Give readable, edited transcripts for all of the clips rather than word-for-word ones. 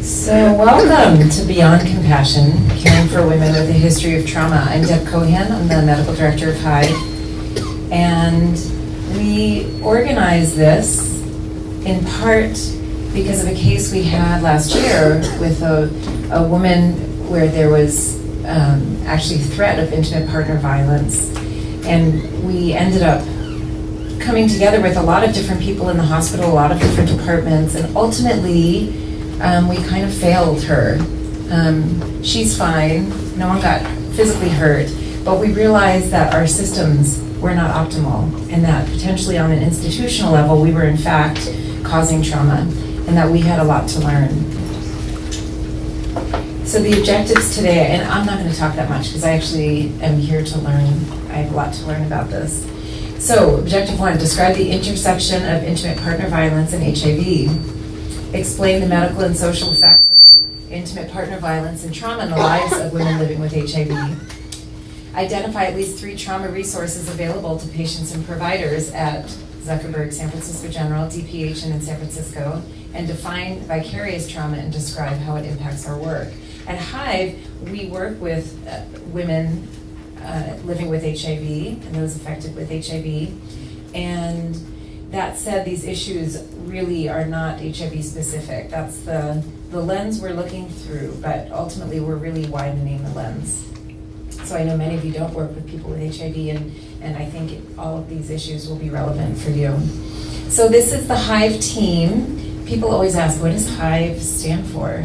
So welcome to Beyond Compassion, Caring for Women with a History of Trauma. I'm Deb Cohan, I'm the Medical Director of HIVE, and we organized this in part because of a case we had last year with a woman where there was actually threat of intimate partner violence, and we ended up coming together with a lot of different people in the hospital, a lot of different departments, and ultimately we kind of failed her. She's fine, no one got physically hurt, but we realized that our systems were not optimal and that potentially on an institutional level we were in fact causing trauma and that we had a lot to learn. So the objectives today, and I'm not going to talk that much because I actually am here to learn. I have a lot to learn about this. So objective 1, describe the intersection of intimate partner violence and HIV. Explain the medical and social effects of intimate partner violence and trauma in the lives of women living with HIV. Identify at least 3 trauma resources available to patients and providers at Zuckerberg, San Francisco General, DPH, and in San Francisco, and define vicarious trauma and describe how it impacts our work. At HIVE, we work with women living with HIV and those affected with HIV, and that said, these issues really are not HIV specific. That's the lens we're looking through, but ultimately we're really widening the lens. So I know many of you don't work with people with HIV, and I think all of these issues will be relevant for you. So this is the HIVE team. People always ask, what does HIVE stand for?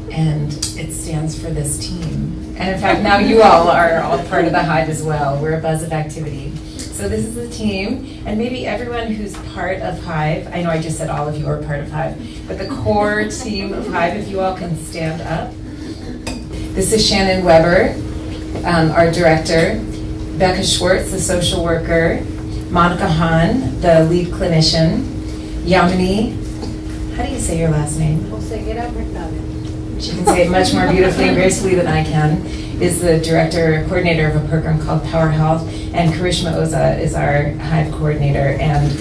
And it stands for this team. And in fact, now you all are all part of the HIVE as well. We're a buzz of activity. So this is the team, and maybe everyone who's part of HIVE, I know I just said all of you are part of HIVE, but the core team of HIVE, if you all can stand up. This is Shannon Weber, our director, Becca Schwartz, the social worker, Monica Hahn, the lead clinician, Yamini, how do you say your last name? She can say it much more beautifully and gracefully than I can, is the director, coordinator of a program called Power Health, and Karishma Oza is our HIVE coordinator and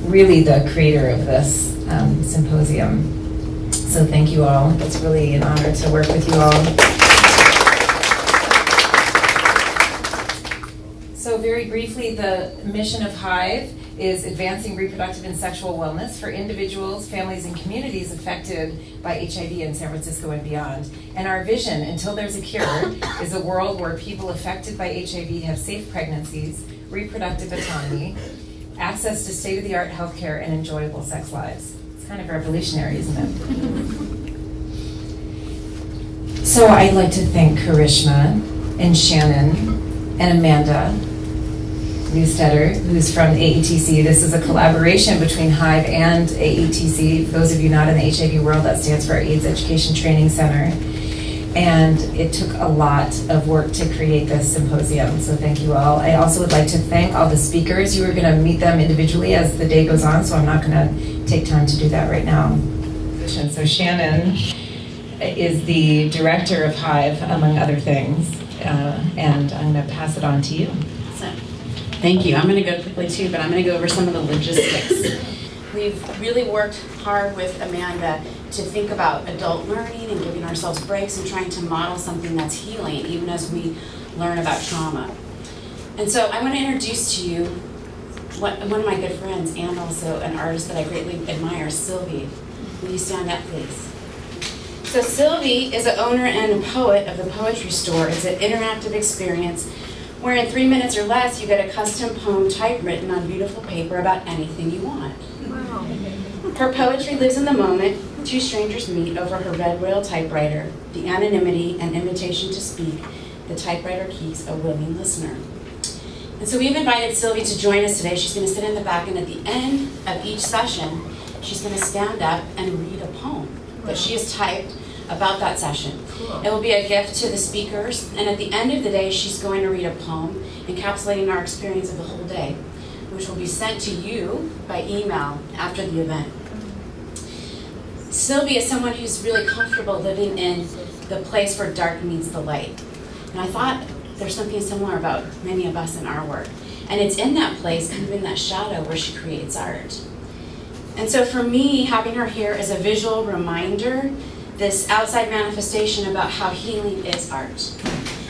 really the creator of this symposium. So thank you all. It's really an honor to work with you all. So very briefly, the mission of HIVE is advancing reproductive and sexual wellness for individuals, families, and communities affected by HIV in San Francisco and beyond. And our vision, until there's a cure, is a world where people affected by HIV have safe pregnancies, reproductive autonomy, access to state-of-the-art healthcare, and enjoyable sex lives. It's kind of revolutionary, isn't it? So I'd like to thank Karishma and Shannon and Amanda Newstetter, who's from AETC. This is a collaboration between HIVE and AETC. For those of you not in the HIV world, that stands for our AIDS Education Training Center. And it took a lot of work to create this symposium, so thank you all. I also would like to thank all the speakers. You are going to meet them individually as the day goes on, so I'm not going to take time to do that right now. So Shannon is the director of HIVE, among other things, and I'm going to pass it on to you. Thank you. I'm going to go quickly too, but I'm going to go over some of the logistics. We've really worked hard with Amanda to think about adult learning and giving ourselves breaks and trying to model something that's healing, even as we learn about trauma. And so I want to introduce to you one of my good friends, and also an artist that I greatly admire, Sylvie. Will you stand up, please? So Sylvie is the owner and a poet of the Poetry Store. It's an interactive experience where in 3 minutes or less you get a custom poem typewritten on beautiful paper about anything you want. Wow. Her poetry lives in the moment. 2 strangers meet over her red royal typewriter. The anonymity and invitation to speak, the typewriter keeps a willing listener. And so we've invited Sylvie to join us today. She's going to sit in the back, and at the end of each session, she's going to stand up and read a poem that she has typed about that session. Cool. It will be a gift to the speakers, and at the end of the day, she's going to read a poem encapsulating our experience of the whole day, which will be sent to you by email after the event. Sylvie is someone who's really comfortable living in the place where dark meets the light. And I thought there's something similar about many of us in our work. And it's in that place, kind of in that shadow, where she creates art. And so for me, having her here is a visual reminder, this outside manifestation about how healing is art.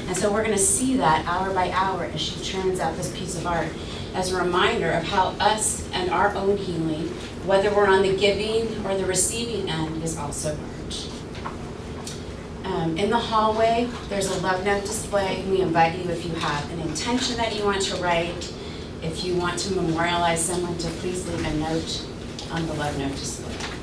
And so we're gonna see that hour by hour as she churns out this piece of art as a reminder of how us and our own healing, whether we're on the giving or the receiving end, is also art. In the hallway, there's a love note display. We invite you, if you have an intention that you want to write, if you want to memorialize someone, to please leave a note on the love note display.